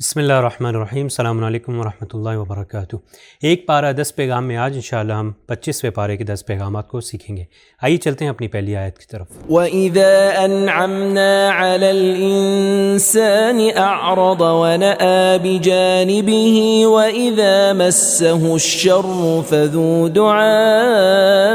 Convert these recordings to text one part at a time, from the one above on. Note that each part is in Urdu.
بسم اللہ الرحمن الرحیم، السلام علیکم ورحمۃ اللہ وبرکاتہ۔ ایک پارہ 10 پیغام میں آج انشاءاللہ ہم 25ویں پارے کے 10 پیغامات کو سیکھیں گے۔ آئیے چلتے ہیں اپنی پہلی آیت کی طرف۔ وَإِذَا أَنْعَمْنَا عَلَى الْإِنسَانِ أَعْرَضَ وَنَأَىٰ بِجَانِبِهِ وَإِذَا مَسَّهُ الشَّرُّ فَذُو دُعَاءٍ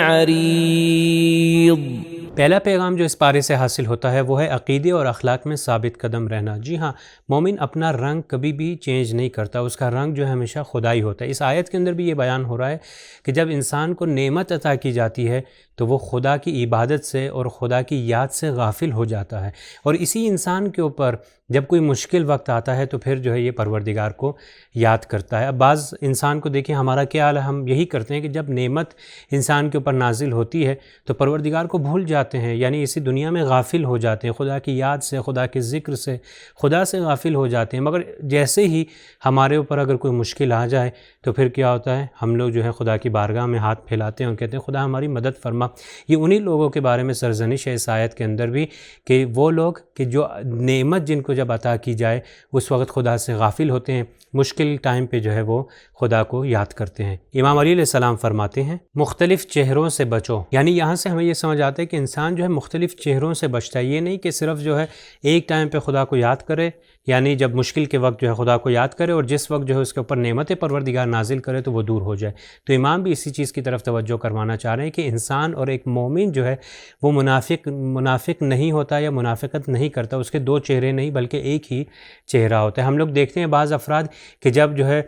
عَرِيضٍ۔ پہلا پیغام جو اس پارے سے حاصل ہوتا ہے وہ ہے عقیدے اور اخلاق میں ثابت قدم رہنا۔ جی ہاں، مومن اپنا رنگ کبھی بھی چینج نہیں کرتا، اس کا رنگ جو ہے ہمیشہ خدائی ہوتا ہے۔ اس آیت کے اندر بھی یہ بیان ہو رہا ہے کہ جب انسان کو نعمت عطا کی جاتی ہے تو وہ خدا کی عبادت سے اور خدا کی یاد سے غافل ہو جاتا ہے، اور اسی انسان کے اوپر جب کوئی مشکل وقت آتا ہے تو پھر جو ہے یہ پروردگار کو یاد کرتا ہے۔ اب بعض انسان کو دیکھیں، ہمارا کیا حال ہے، ہم یہی کرتے ہیں کہ جب نعمت انسان کے اوپر نازل ہوتی ہے تو پروردگار کو بھول جاتے ہیں، یعنی اسی دنیا میں غافل ہو جاتے ہیں، خدا کی یاد سے، خدا کے ذکر سے، خدا سے غافل ہو جاتے ہیں۔ مگر جیسے ہی ہمارے اوپر اگر کوئی مشکل آ جائے تو پھر کیا ہوتا ہے، ہم لوگ جو ہے خدا کی بارگاہ میں ہاتھ پھیلاتے ہیں اور کہتے ہیں خدا ہماری مدد فرما۔ یہ انہی لوگوں کے بارے میں سرزنش ہے اس آیت کے اندر بھی، کہ وہ لوگ کہ جو نعمت جن کو جب عطا کی جائے اس وقت خدا سے غافل ہوتے ہیں، مشکل ٹائم پہ جو ہے وہ خدا کو یاد کرتے ہیں۔ امام علی علیہ السلام فرماتے ہیں مختلف چہروں سے بچو، یعنی یہاں سے ہمیں یہ سمجھ آتا ہے کہ انسان جو ہے مختلف چہروں سے بچتا ہے۔ یہ نہیں کہ صرف جو ہے ایک ٹائم پہ خدا کو یاد کرے، یعنی جب مشکل کے وقت جو ہے خدا کو یاد کرے، اور جس وقت جو ہے اس کے اوپر نعمت پروردگار نازل کرے تو وہ دور ہو جائے۔ تو امام بھی اسی چیز کی طرف توجہ کروانا چاہ رہے ہیں کہ انسان اور ایک مومن جو ہے وہ منافق نہیں ہوتا یا منافقت نہیں کرتا، اس کے دو چہرے نہیں بلکہ ایک ہی چہرہ ہوتا ہے۔ ہم لوگ دیکھتے ہیں بعض افراد کہ جب جو ہے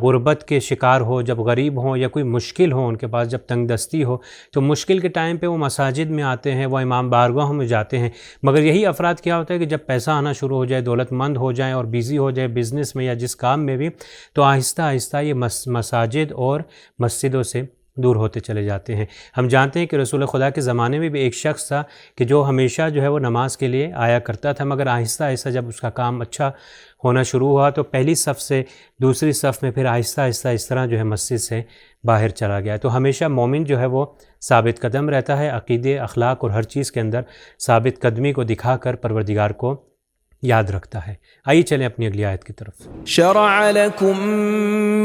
غربت کے شکار ہو، جب غریب ہوں یا کوئی مشکل ہو ان کے پاس، جب تنگ دستی ہو، تو مشکل کے ٹائم پہ وہ مساجد میں آتے ہیں، وہ امام بارگاہوں میں جاتے ہیں۔ مگر یہی افراد کیا ہوتا ہے کہ جب پیسہ آنا شروع ہو جائے، دولت مند ہو جائیں اور بیزی ہو جائے بزنس میں یا جس کام میں بھی، تو آہستہ آہستہ یہ مساجد اور مسجدوں سے دور ہوتے چلے جاتے ہیں۔ ہم جانتے ہیں کہ رسول خدا کے زمانے میں بھی ایک شخص تھا کہ جو ہمیشہ جو ہے وہ نماز کے لیے آیا کرتا تھا، مگر آہستہ آہستہ جب اس کا کام اچھا ہونا شروع ہوا تو پہلی صف سے دوسری صف میں، پھر آہستہ آہستہ اس طرح جو ہے مسجد سے باہر چلا گیا۔ تو ہمیشہ مومن جو ہے وہ ثابت قدم رہتا ہے، عقیدے، اخلاق اور ہر چیز کے اندر ثابت قدمی کو دکھا کر پروردگار کو یاد رکھتا ہے۔ آئیے چلیں اپنی اگلی آیت کی طرف۔ شرع لكم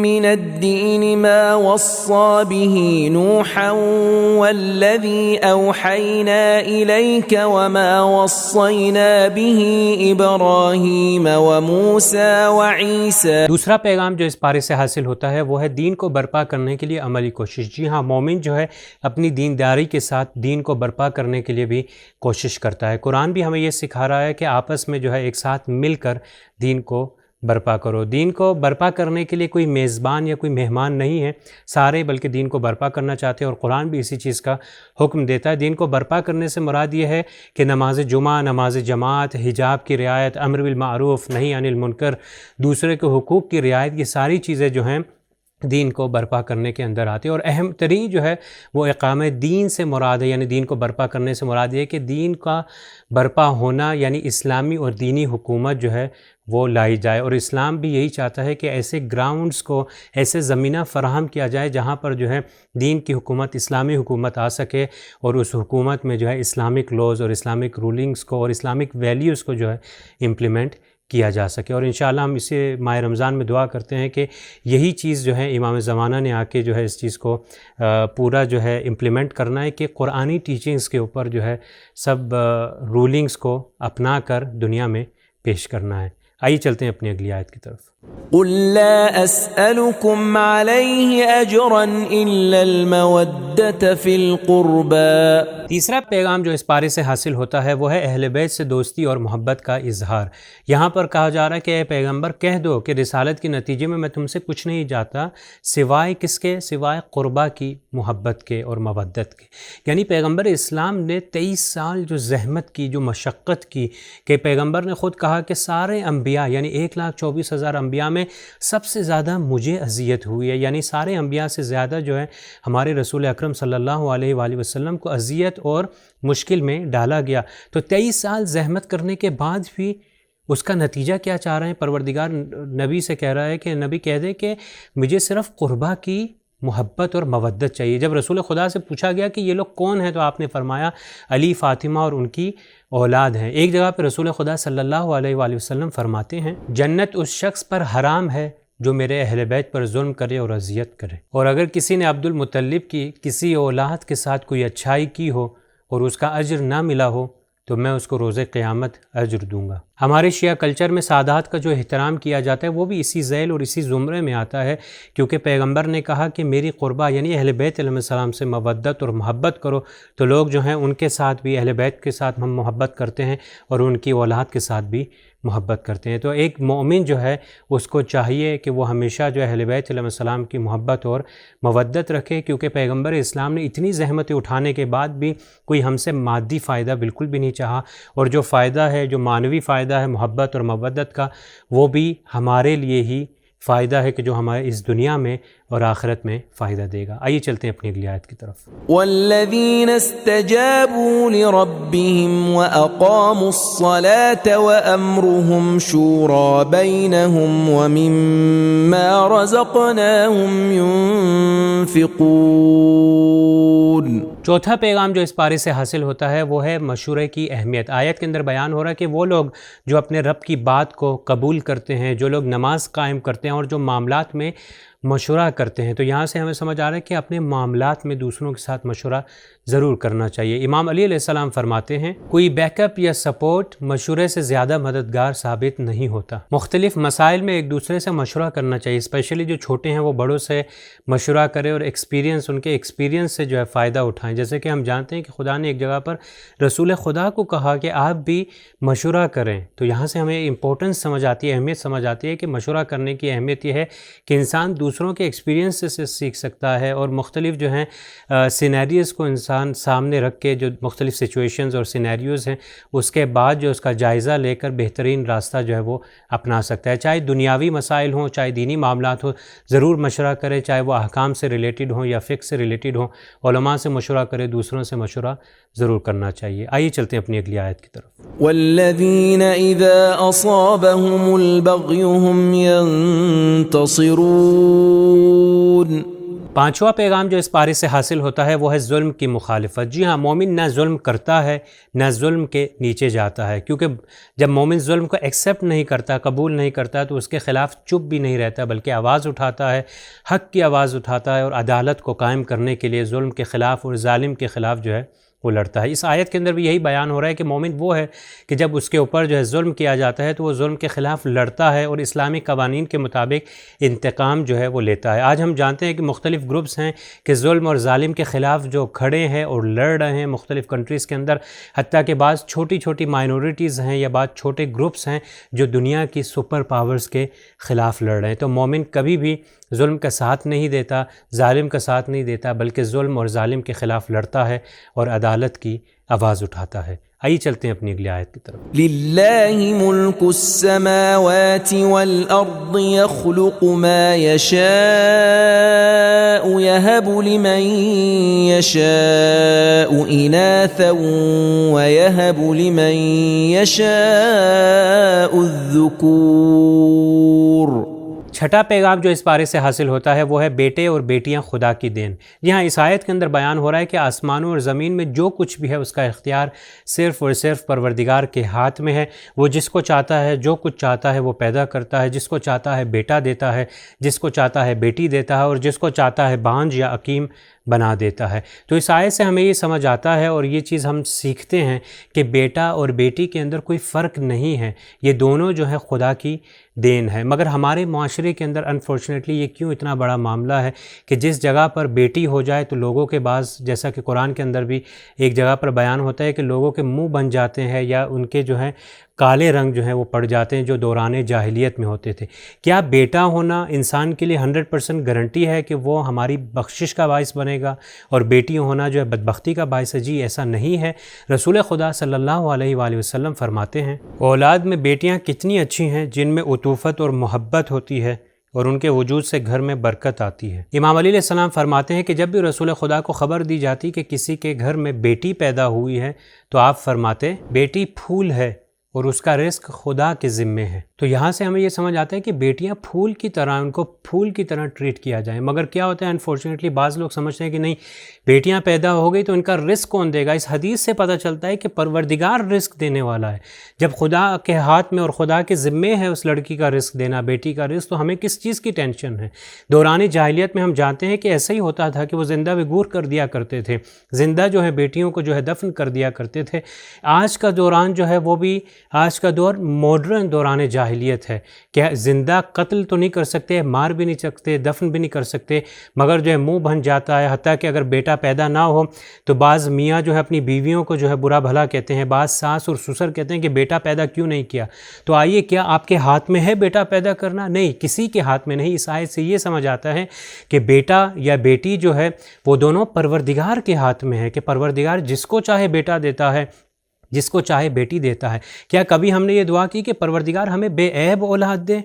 من الدين ما وصى به نوحا والذي أوحينا إليك وما وصينا به إبراهيم وموسى وعيسى۔ دوسرا پیغام جو اس پارے سے حاصل ہوتا ہے وہ ہے دین کو برپا کرنے کے لیے عملی کوشش۔ جی ہاں، مومن جو ہے اپنی دینداری کے ساتھ دین کو برپا کرنے کے لیے بھی کوشش کرتا ہے۔ قرآن بھی ہمیں یہ سکھا رہا ہے کہ آپس میں جو ہے ایک ساتھ مل کر دین کو برپا کرو۔ دین کو برپا کرنے کے لیے کوئی میزبان یا کوئی مہمان نہیں ہے، سارے بلکہ دین کو برپا کرنا چاہتے ہیں، اور قرآن بھی اسی چیز کا حکم دیتا ہے۔ دین کو برپا کرنے سے مراد یہ ہے کہ نماز جمعہ، نماز جماعت، حجاب کی رعایت، امر بالمعروف نہی عن المنکر، دوسرے کے حقوق کی رعایت، یہ ساری چیزیں جو ہیں دین کو برپا کرنے کے اندر آتے ہیں۔ اور اہم ترین جو ہے وہ اقامہ دین سے مراد ہے، یعنی دین کو برپا کرنے سے مراد یہ ہے کہ دین کا برپا ہونا، یعنی اسلامی اور دینی حکومت جو ہے وہ لائی جائے۔ اور اسلام بھی یہی چاہتا ہے کہ ایسے گراؤنڈز کو، ایسے زمینہ فراہم کیا جائے جہاں پر جو ہے دین کی حکومت، اسلامی حکومت آ سکے، اور اس حکومت میں جو ہے اسلامک لاز اور اسلامک رولنگز کو اور اسلامک ویلیوز کو جو ہے امپلیمنٹ کیا جا سکے۔ اور انشاءاللہ ہم اسے ماہ رمضان میں دعا کرتے ہیں کہ یہی چیز جو ہے امام زمانہ نے آ کے جو ہے اس چیز کو پورا جو ہے امپلیمنٹ کرنا ہے، کہ قرآنی ٹیچنگز کے اوپر جو ہے سب رولنگز کو اپنا کر دنیا میں پیش کرنا ہے۔ آئیے چلتے ہیں اپنی اگلی آیت کی طرف۔ قل لا أسألكم عليه أجرا إلا المودة في القربى۔ تیسرا پیغام جو اس پارے سے حاصل ہوتا ہے وہ ہے اہل بیت سے دوستی اور محبت کا اظہار۔ یہاں پر کہا جا رہا ہے کہ اے پیغمبر کہہ دو کہ رسالت کے نتیجے میں تم سے کچھ نہیں چاہتا سوائے کس کے؟ سوائے قربہ کی، محبت کے اور مودت کے۔ یعنی پیغمبر اسلام نے 23 سال جو زحمت کی، جو مشقت کی، کہ پیغمبر نے خود کہا کہ سارے انبیاء، یعنی 1,24,000 انبیاء میں سب سے زیادہ مجھے اذیت ہوئی ہے، یعنی سارے انبیاء سے زیادہ جو ہے ہمارے رسول اکرم صلی اللہ علیہ وآلہ وسلم کو اذیت اور مشکل میں ڈالا گیا۔ تو 23 سال زحمت کرنے کے بعد بھی اس کا نتیجہ کیا چاہ رہے ہیں؟ پروردگار نبی سے کہہ رہا ہے کہ نبی کہہ دے کہ مجھے صرف قربہ کی محبت اور مودت چاہیے۔ جب رسول خدا سے پوچھا گیا کہ یہ لوگ کون ہیں تو آپ نے فرمایا علی، فاطمہ اور ان کی اولاد ہیں۔ ایک جگہ پہ رسول خدا صلی اللہ علیہ وآلہ وسلم فرماتے ہیں جنت اس شخص پر حرام ہے جو میرے اہل بیت پر ظلم کرے اور اذیت کرے، اور اگر کسی نے عبد المطلب کی کسی اولاد کے ساتھ کوئی اچھائی کی ہو اور اس کا اجر نہ ملا ہو تو میں اس کو روز قیامت اجر دوں گا۔ ہمارے شیعہ کلچر میں سادات کا جو احترام کیا جاتا ہے وہ بھی اسی ذیل اور اسی زمرے میں آتا ہے، کیونکہ پیغمبر نے کہا کہ میری قربہ یعنی اہل بیت علیہ السلام سے مودت اور محبت کرو، تو لوگ جو ہیں ان کے ساتھ بھی، اہل بیت کے ساتھ ہم محبت کرتے ہیں اور ان کی اولاد کے ساتھ بھی محبت کرتے ہیں۔ تو ایک مومن جو ہے اس کو چاہیے کہ وہ ہمیشہ جو اہل بیت علیہ السلام کی محبت اور مودت رکھے، کیونکہ پیغمبر اسلام نے اتنی زحمتیں اٹھانے کے بعد بھی کوئی ہم سے مادی فائدہ بالکل بھی نہیں چاہا، اور جو فائدہ ہے، جو معنوی فائدہ ہے محبت اور مودت کا، وہ بھی ہمارے لیے ہی فائدہ ہے کہ جو ہمارے اس دنیا میں اور آخرت میں فائدہ دے گا۔ آئیے چلتے ہیں اپنی اگلی آیت کی طرف۔ والذین استجابوا لربهم واقاموا الصلاة وامرهم شورى بینهم ومما رزقناهم ينفقون۔ چوتھا پیغام جو اس پارے سے حاصل ہوتا ہے وہ ہے مشورے کی اہمیت۔ آیت کے اندر بیان ہو رہا ہے کہ وہ لوگ جو اپنے رب کی بات کو قبول کرتے ہیں، جو لوگ نماز قائم کرتے ہیں اور جو معاملات میں مشورہ کرتے ہیں، تو یہاں سے ہمیں سمجھ آ رہا ہے کہ اپنے معاملات میں دوسروں کے ساتھ مشورہ ضرور کرنا چاہیے۔ امام علی علیہ السلام فرماتے ہیں کوئی بیک اپ یا سپورٹ مشورے سے زیادہ مددگار ثابت نہیں ہوتا۔ مختلف مسائل میں ایک دوسرے سے مشورہ کرنا چاہیے، اسپیشلی جو چھوٹے ہیں وہ بڑوں سے مشورہ کرے اور ان کے ایکسپیرینس سے جو ہے فائدہ اٹھائیں۔ جیسے کہ ہم جانتے ہیں کہ خدا نے ایک جگہ پر رسول خدا کو کہا کہ آپ بھی مشورہ کریں، تو یہاں سے ہمیں امپورٹنس سمجھ آتی ہے، اہمیت سمجھ آتی ہے کہ مشورہ کرنے کی اہمیت یہ ہے کہ انسان دوسروں کے ایکسپیرینس سے سیکھ سکتا ہے، اور مختلف جو ہیں سینیریوز کو انسان سامنے رکھ کے، جو مختلف سچویشنز اور سینیریوز ہیں اس کے بعد جو اس کا جائزہ لے کر بہترین راستہ جو ہے وہ اپنا سکتا ہے۔ چاہے دنیاوی مسائل ہوں، چاہے دینی معاملات ہوں، ضرور مشورہ کرے، چاہے وہ احکام سے ریلیٹڈ ہوں یا فقہ سے ریلیٹڈ ہوں، علماء سے مشورہ کرے، دوسروں سے مشورہ ضرور کرنا چاہیے۔ آئیے چلتے ہیں اپنی اگلی آیت کی طرف۔ والذین اذا اصابهم البغی هم ینتصرون۔ پانچواں پیغام جو اس پارے سے حاصل ہوتا ہے وہ ہے ظلم کی مخالفت۔ جی ہاں، مومن نہ ظلم کرتا ہے نہ ظلم کے نیچے جاتا ہے، کیونکہ جب مومن ظلم کو ایکسیپٹ نہیں کرتا، قبول نہیں کرتا، تو اس کے خلاف چپ بھی نہیں رہتا بلکہ آواز اٹھاتا ہے، حق کی آواز اٹھاتا ہے، اور عدالت کو قائم کرنے کے لیے ظلم کے خلاف اور ظالم کے خلاف جو ہے وہ لڑتا ہے۔ اس آیت کے اندر بھی یہی بیان ہو رہا ہے کہ مومن وہ ہے کہ جب اس کے اوپر جو ہے ظلم کیا جاتا ہے تو وہ ظلم کے خلاف لڑتا ہے اور اسلامی قوانین کے مطابق انتقام جو ہے وہ لیتا ہے۔ آج ہم جانتے ہیں کہ مختلف گروپس ہیں کہ ظلم اور ظالم کے خلاف جو کھڑے ہیں اور لڑ رہے ہیں مختلف کنٹریز کے اندر، حتیٰ کہ بعض چھوٹی چھوٹی مائنورٹیز ہیں یا بعض چھوٹے گروپس ہیں جو دنیا کی سپر پاورز کے خلاف لڑ رہے ہیں۔ تو مومن کبھی بھی ظلم کا ساتھ نہیں دیتا، ظالم کا ساتھ نہیں دیتا، بلکہ ظلم اور ظالم کے خلاف لڑتا ہے اور عدالت کی آواز اٹھاتا ہے۔ آئیے چلتے ہیں اپنی اگلی آیت کی طرف۔ للہ ملک السماوات والارض يخلق ما يشاء يهب لمن يشاء اناثا ويهب لمن يشاء الذكور۔ چھٹا پیغام جو اس پارے سے حاصل ہوتا ہے وہ ہے بیٹے اور بیٹیاں خدا کی دین۔ یہاں اس آیت کے اندر بیان ہو رہا ہے کہ آسمانوں اور زمین میں جو کچھ بھی ہے اس کا اختیار صرف اور صرف پروردگار کے ہاتھ میں ہے۔ وہ جس کو چاہتا ہے، جو کچھ چاہتا ہے وہ پیدا کرتا ہے، جس کو چاہتا ہے بیٹا دیتا ہے، جس کو چاہتا ہے بیٹی دیتا ہے، اور جس کو چاہتا ہے بانجھ یا عقیم بنا دیتا ہے۔ تو اس آیت سے ہمیں یہ سمجھ آتا ہے اور یہ چیز ہم سیکھتے ہیں کہ بیٹا اور بیٹی کے اندر کوئی فرق نہیں ہے، یہ دونوں جو ہے خدا کی دین ہے۔ مگر ہمارے معاشرے کے اندر انفارچونیٹلی یہ کیوں اتنا بڑا معاملہ ہے کہ جس جگہ پر بیٹی ہو جائے تو لوگوں کے بعض، جیسا کہ قرآن کے اندر بھی ایک جگہ پر بیان ہوتا ہے کہ لوگوں کے منہ بن جاتے ہیں یا ان کے جو ہے کالے رنگ جو ہیں وہ پڑ جاتے ہیں جو دوران جاہلیت میں ہوتے تھے۔ کیا بیٹا ہونا انسان کے لیے 100% گارنٹی ہے کہ وہ ہماری بخشش کا باعث بنے گا اور بیٹی ہونا جو ہے بدبختی کا باعث ہے؟ جی ایسا نہیں ہے۔ رسول خدا صلی اللہ علیہ وآلہ وسلم فرماتے ہیں اولاد میں بیٹیاں کتنی اچھی ہیں جن میں عطوفت اور محبت ہوتی ہے اور ان کے وجود سے گھر میں برکت آتی ہے۔ امام علی علیہ السلام فرماتے ہیں کہ جب بھی رسول خدا کو خبر دی جاتی کہ کسی کے گھر میں بیٹی پیدا ہوئی ہے تو آپ فرماتے بیٹی پھول ہے اور اس کا رزق خدا کے ذمے ہے۔ تو یہاں سے ہمیں یہ سمجھ آتا ہے کہ بیٹیاں پھول کی طرح، ان کو پھول کی طرح ٹریٹ کیا جائے۔ مگر کیا ہوتا ہے انفارچونیٹلی بعض لوگ سمجھتے ہیں کہ نہیں، بیٹیاں پیدا ہو گئی تو ان کا رزق کون دے گا؟ اس حدیث سے پتہ چلتا ہے کہ پروردگار رزق دینے والا ہے۔ جب خدا کے ہاتھ میں اور خدا کے ذمے ہے اس لڑکی کا رزق دینا، بیٹی کا رزق، تو ہمیں کس چیز کی ٹینشن ہے؟ دوران جاہلیت میں ہم جانتے ہیں کہ ایسا ہی ہوتا تھا کہ وہ زندہ بگور کر دیا کرتے تھے، زندہ جو ہے بیٹیوں کو جو ہے دفن کر دیا کرتے تھے۔ آج کا دوران جو ہے وہ بھی، آج کا دور ماڈرن دوران جاہلیت ہے کہ زندہ قتل تو نہیں کر سکتے، مار بھی نہیں سکتے، دفن بھی نہیں کر سکتے، مگر جو ہے منہ بن جاتا ہے۔ حتیٰ کہ اگر بیٹا پیدا نہ ہو تو بعض میاں جو ہے اپنی بیویوں کو جو ہے برا بھلا کہتے ہیں، بعض ساس اور سسر کہتے ہیں کہ بیٹا پیدا کیوں نہیں کیا۔ تو آئیے، کیا آپ کے ہاتھ میں ہے بیٹا پیدا کرنا؟ نہیں، کسی کے ہاتھ میں نہیں۔ اس آیت سے یہ سمجھ آتا ہے کہ بیٹا یا بیٹی جو ہے وہ دونوں پروردگار کے ہاتھ میں ہے، کہ پروردگار جس کو چاہے بیٹا دیتا ہے، جس کو چاہے بیٹی دیتا ہے۔ کیا کبھی ہم نے یہ دعا کی کہ پروردگار ہمیں بے عیب اولاد دے؟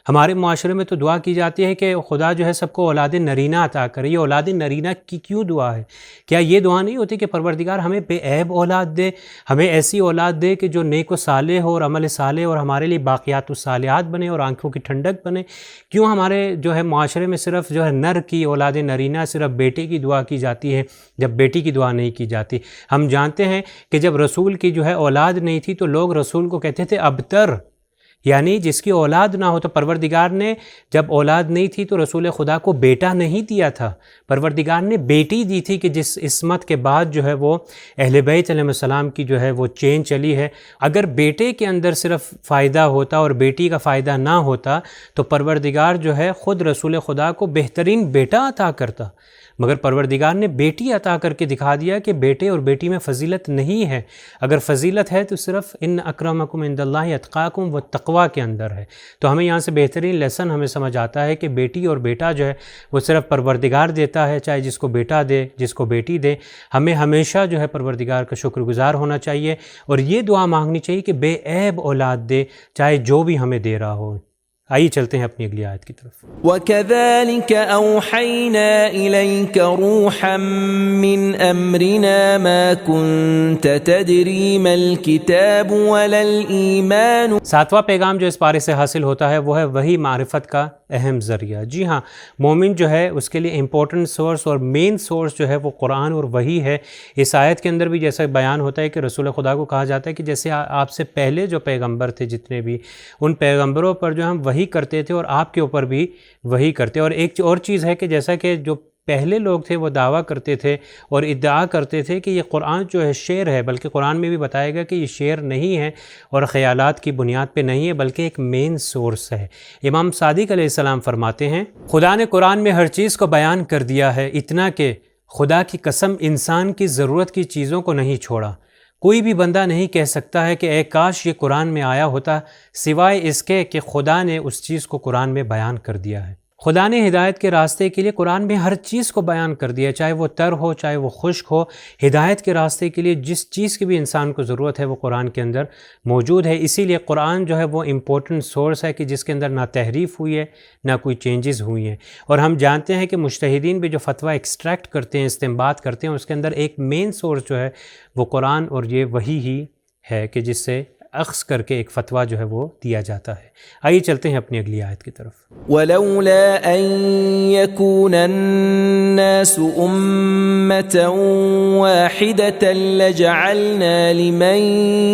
ہمارے معاشرے میں تو دعا کی جاتی ہے کہ خدا جو ہے سب کو اولاد نرینہ عطا کرے۔ یہ اولاد نرینہ کی کیوں دعا ہے؟ کیا یہ دعا نہیں ہوتی کہ پروردگار ہمیں بے عیب اولاد دے، ہمیں ایسی اولاد دے کہ جو نیک و صالح ہو اور عمل صالح اور ہمارے لیے باقیات الصالحات بنے اور آنکھوں کی ٹھنڈک بنے؟ کیوں ہمارے جو ہے معاشرے میں صرف جو ہے نر کی اولاد نرینہ، صرف بیٹے کی دعا کی جاتی ہے، جب بیٹی کی دعا نہیں کی جاتی؟ ہم جانتے ہیں کہ جب رسول کی جو ہے اولاد نہیں تھی تو لوگ رسول کو کہتے تھے ابتر، یعنی جس کی اولاد نہ ہو۔ تو پروردگار نے جب اولاد نہیں تھی تو رسول خدا کو بیٹا نہیں دیا تھا، پروردگار نے بیٹی دی تھی، کہ جس عصمت کے بعد جو ہے وہ اہل بیت علیہ السلام کی جو ہے وہ چین چلی ہے۔ اگر بیٹے کے اندر صرف فائدہ ہوتا اور بیٹی کا فائدہ نہ ہوتا تو پروردگار جو ہے خود رسول خدا کو بہترین بیٹا عطا کرتا، مگر پروردگار نے بیٹی عطا کر کے دکھا دیا کہ بیٹے اور بیٹی میں فضیلت نہیں ہے۔ اگر فضیلت ہے تو صرف ان اکرمکم عند اللہ اتقاکم والتقوی کے اندر ہے۔ تو ہمیں یہاں سے بہترین لیسن ہمیں سمجھ آتا ہے کہ بیٹی اور بیٹا جو ہے وہ صرف پروردگار دیتا ہے، چاہے جس کو بیٹا دے، جس کو بیٹی دے۔ ہمیں ہمیشہ جو ہے پروردگار کا شکر گزار ہونا چاہیے اور یہ دعا مانگنی چاہیے کہ بے عیب اولاد دے، چاہے جو بھی ہمیں دے رہا ہو۔ آئیے چلتے ہیں اپنی اگلی آیت کی طرف۔ وَكَذَلِكَ أَوْحَيْنَا إِلَيْكَ رُوحًا مِّنْ أَمْرِنَا مَا كُنْتَ تَدْرِي مَا الْكِتَابُ وَلَا الْإِيمَانُ۔ ساتواں پیغام جو اس پارے سے حاصل ہوتا ہے وہ ہے وحی معرفت کا اہم ذریعہ۔ جی ہاں، مومن جو ہے اس کے لیے امپورٹنٹ سورس اور مین سورس جو ہے وہ قرآن اور وحی ہے۔ اس آیت کے اندر بھی جیسا بیان ہوتا ہے کہ رسول خدا کو کہا جاتا ہے کہ جیسے آپ سے پہلے جو پیغمبر تھے جتنے بھی، ان پیغمبروں پر جو ہم وحی کرتے تھے اور آپ کے اوپر بھی وحی کرتے۔ اور ایک اور چیز ہے کہ جیسا کہ جو پہلے لوگ تھے وہ دعویٰ کرتے تھے اور ادعا کرتے تھے کہ یہ قرآن جو ہے شعر ہے، بلکہ قرآن میں بھی بتایا گیا کہ یہ شعر نہیں ہے اور خیالات کی بنیاد پہ نہیں ہے، بلکہ ایک مین سورس ہے۔ امام صادق علیہ السلام فرماتے ہیں، خدا نے قرآن میں ہر چیز کو بیان کر دیا ہے، اتنا کہ خدا کی قسم انسان کی ضرورت کی چیزوں کو نہیں چھوڑا۔ کوئی بھی بندہ نہیں کہہ سکتا ہے کہ اے کاش یہ قرآن میں آیا ہوتا، سوائے اس کے کہ خدا نے اس چیز کو قرآن میں بیان کر دیا ہے۔ خدا نے ہدایت کے راستے کے لیے قرآن میں ہر چیز کو بیان کر دیا، چاہے وہ تر ہو چاہے وہ خشک ہو۔ ہدایت کے راستے کے لیے جس چیز کی بھی انسان کو ضرورت ہے وہ قرآن کے اندر موجود ہے۔ اسی لیے قرآن جو ہے وہ امپورٹنٹ سورس ہے کہ جس کے اندر نہ تحریف ہوئی ہے نہ کوئی چینجز ہوئی ہیں۔ اور ہم جانتے ہیں کہ مجتہدین بھی جو فتویٰ ایکسٹریکٹ کرتے ہیں، استنباط کرتے ہیں، اس کے اندر ایک مین سورس جو ہے وہ قرآن اور یہ وحی ہی ہے کہ جس سے اخذ کر کے ایک فتویٰ جو ہے وہ دیا جاتا ہے۔ آئیے چلتے ہیں اپنی اگلی آیت کی طرف۔ وَلَوْلَا أَن يَكُونَ النَّاسُ أُمَّةً وَاحِدَةً لَجَعَلْنَا لِمَن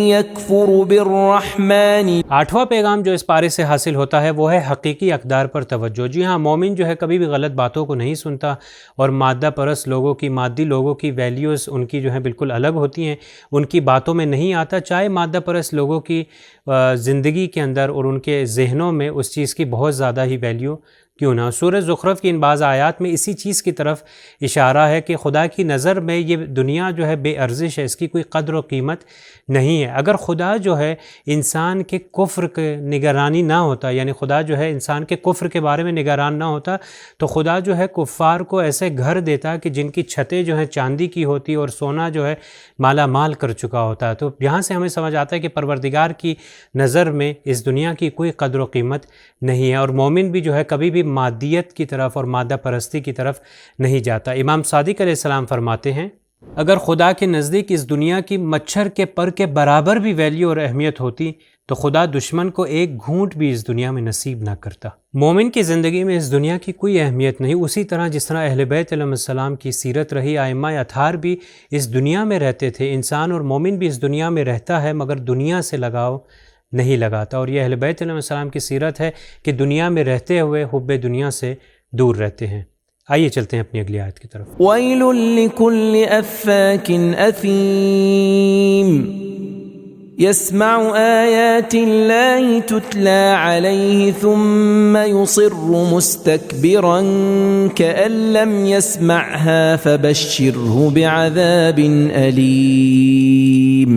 يَكْفُرُ بِالرَّحْمَنِ۔ آٹھواں پیغام جو اس پارے سے حاصل ہوتا ہے وہ ہے حقیقی اقدار پر توجہ۔ جی ہاں، مومن جو ہے کبھی بھی غلط باتوں کو نہیں سنتا اور مادہ پرست لوگوں کی، مادی لوگوں کی ویلیوز ان کی جو ہے بالکل الگ ہوتی ہیں، ان کی باتوں میں نہیں آتا، چاہے مادہ پرست لوگوں کی زندگی کے اندر اور ان کے ذہنوں میں اس چیز کی بہت زیادہ ہی ویلیو کیوں نہ۔ سورہ زخرف کی ان بعض آیات میں اسی چیز کی طرف اشارہ ہے کہ خدا کی نظر میں یہ دنیا جو ہے بے ارزش ہے، اس کی کوئی قدر و قیمت نہیں ہے۔ اگر خدا جو ہے انسان کے کفر کے نگرانی نہ ہوتا، یعنی خدا جو ہے انسان کے کفر کے بارے میں نگران نہ ہوتا، تو خدا جو ہے کفار کو ایسے گھر دیتا کہ جن کی چھتیں جو ہیں چاندی کی ہوتی اور سونا جو ہے مالا مال کر چکا ہوتا ہے۔ تو یہاں سے ہمیں سمجھ آتا ہے کہ پروردگار کی نظر میں اس دنیا کی کوئی قدر و قیمت نہیں ہے، اور مومن بھی جو ہے کبھی بھی مادیت کی طرف اور مادہ پرستی کی طرف نہیں جاتا۔ امام صادق علیہ السلام فرماتے ہیں، اگر خدا کے نزدیک اس دنیا کی مچھر کے پر کے برابر بھی ویلیو اور اہمیت ہوتی تو خدا دشمن کو ایک گھونٹ بھی اس دنیا میں نصیب نہ کرتا۔ مومن کی زندگی میں اس دنیا کی کوئی اہمیت نہیں، اسی طرح جس طرح اہل بیت علیہ السلام کی سیرت رہی، ائمہ اطہار بھی اس دنیا میں رہتے تھے، انسان اور مومن بھی اس دنیا میں رہتا ہے مگر دنیا سے لگاؤ نہیں لگاتا، اور یہ اہل بیت علیہ السلام کی سیرت ہے کہ دنیا میں رہتے ہوئے حب دنیا سے دور رہتے ہیں۔ آئیے چلتے ہیں اپنی اگلی آیت کی طرف۔ وَيْلٌ لِكُلِّ أَفَّاكٍ أَثِيمٍ يَسْمَعُ آيَاتِ اللَّهِ تُتْلَى عَلَيْهِ ثُمَّ يُصِرُّ مُسْتَكْبِرًا كَأَن لَّمْ يَسْمَعْهَا فَبَشِّرْهُ بِعَذَابٍ أَلِيمٍ۔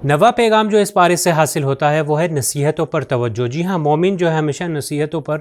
نواں پیغام جو اس پارے سے حاصل ہوتا ہے وہ ہے نصیحتوں پر توجہ۔ جی ہاں، مومن جو ہے ہمیشہ نصیحتوں پر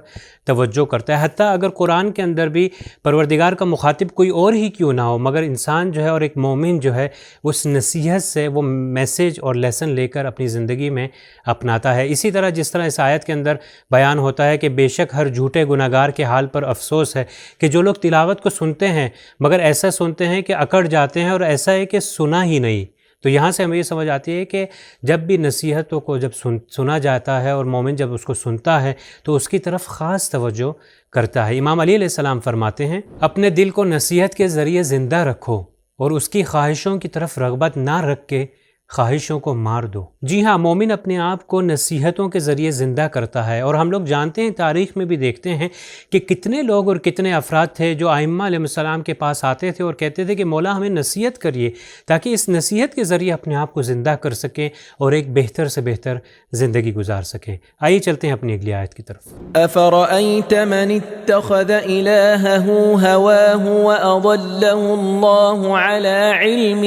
توجہ کرتا ہے، حتیٰ اگر قرآن کے اندر بھی پروردگار کا مخاطب کوئی اور ہی کیوں نہ ہو، مگر انسان جو ہے اور ایک مومن جو ہے اس نصیحت سے وہ میسیج اور لیسن لے کر اپنی زندگی میں اپناتا ہے۔ اسی طرح جس طرح اس آیت کے اندر بیان ہوتا ہے کہ بے شک ہر جھوٹے گناہگار کے حال پر افسوس ہے کہ جو لوگ تلاوت کو سنتے ہیں مگر ایسا سنتے ہیں کہ اکڑ جاتے ہیں، اور ایسا ہے کہ سنا ہی نہیں۔ تو یہاں سے ہمیں یہ سمجھ آتی ہے کہ جب بھی نصیحتوں کو جب سنا جاتا ہے اور مومن جب اس کو سنتا ہے تو اس کی طرف خاص توجہ کرتا ہے۔ امام علی علیہ السلام فرماتے ہیں، اپنے دل کو نصیحت کے ذریعے زندہ رکھو اور اس کی خواہشوں کی طرف رغبت نہ رکھ کے خواہشوں کو مار دو۔ جی ہاں، مومن اپنے آپ کو نصیحتوں کے ذریعے زندہ کرتا ہے، اور ہم لوگ جانتے ہیں، تاریخ میں بھی دیکھتے ہیں کہ کتنے لوگ اور کتنے افراد تھے جو ائمہ علیہ السلام کے پاس آتے تھے اور کہتے تھے کہ مولا ہمیں نصیحت کریے، تاکہ اس نصیحت کے ذریعے اپنے آپ کو زندہ کر سکیں اور ایک بہتر سے بہتر زندگی گزار سکیں۔ آئیے چلتے ہیں اپنی اگلی آیت کی طرف۔ أَفَرَأَيْتَ مَنِ اتَّخَذَ إِلَٰهَهُ هَوَاهُ وَأَضَلَّهُ اللَّهُ عَلَىٰ عِلْمٍ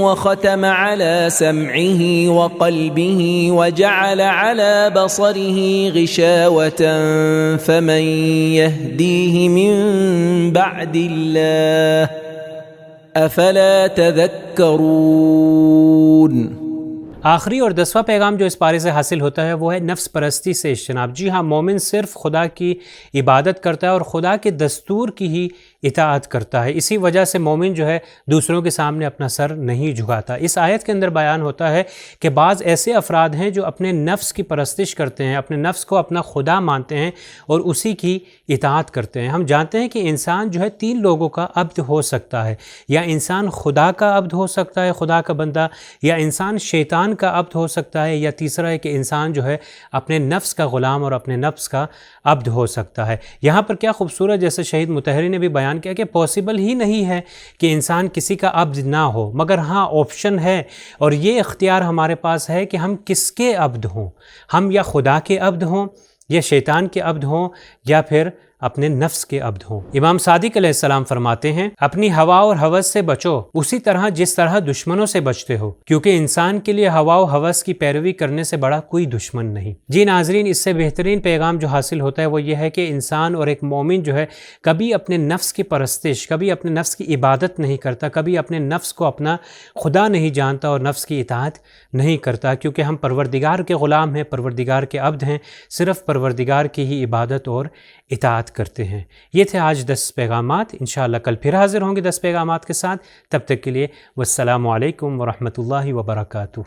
وَخَتَمَ عَلَىٰ سَمْعِهِ وَقَلْبِهِ وَجَعَلَ عَلَىٰ بَصَرِهِ غِشَاوَةً فَمَن يَهْدِيهِ مِن بَعْدِ اللَّهِ أَفَلَا تَذَكَّرُونَ۔ آخری اور 10واں پیغام جو اس پارے سے حاصل ہوتا ہے وہ ہے نفس پرستی سے اجتناب۔ جی ہاں، مومن صرف خدا کی عبادت کرتا ہے اور خدا کے دستور کی ہی اطاعت کرتا ہے، اسی وجہ سے مومن جو ہے دوسروں کے سامنے اپنا سر نہیں جھکاتا۔ اس آیت کے اندر بیان ہوتا ہے کہ بعض ایسے افراد ہیں جو اپنے نفس کی پرستش کرتے ہیں، اپنے نفس کو اپنا خدا مانتے ہیں اور اسی کی اطاعت کرتے ہیں۔ ہم جانتے ہیں کہ انسان جو ہے 3 لوگوں کا عبد ہو سکتا ہے، یا انسان خدا کا عبد ہو سکتا ہے، خدا کا بندہ، یا انسان شیطان کا عبد ہو سکتا ہے، یا تیسرا ہے کہ انسان جو ہے اپنے نفس کا غلام اور اپنے نفس کا عبد ہو سکتا ہے۔ یہاں پر کیا خوبصورت، جیسے شہید مطہری نے بھی بیان کیا کہ پاسبل ہی نہیں ہے کہ انسان کسی کا عبد نہ ہو، مگر ہاں آپشن ہے، اور یہ اختیار ہمارے پاس ہے کہ ہم کس کے عبد ہوں، ہم یا خدا کے عبد ہوں، یا شیطان کے عبد ہوں، یا پھر اپنے نفس کے عبد ہوں۔ امام صادق علیہ السلام فرماتے ہیں، اپنی ہوا اور ہوس سے بچو اسی طرح جس طرح دشمنوں سے بچتے ہو، کیونکہ انسان کے لیے ہوا و ہوس کی پیروی کرنے سے بڑا کوئی دشمن نہیں۔ جی ناظرین، اس سے بہترین پیغام جو حاصل ہوتا ہے وہ یہ ہے کہ انسان اور ایک مومن جو ہے کبھی اپنے نفس کی پرستش، کبھی اپنے نفس کی عبادت نہیں کرتا، کبھی اپنے نفس کو اپنا خدا نہیں جانتا اور نفس کی اطاعت نہیں کرتا، کیونکہ ہم پروردگار کے غلام ہیں، پروردگار کے عبد ہیں، صرف پروردگار کی ہی عبادت اور اطاعت کرتے ہیں۔ یہ تھے آج 10 پیغامات، انشاءاللہ کل پھر حاضر ہوں گے 10 پیغامات کے ساتھ۔ تب تک کے لیے والسلام علیکم ورحمۃ اللہ وبرکاتہ۔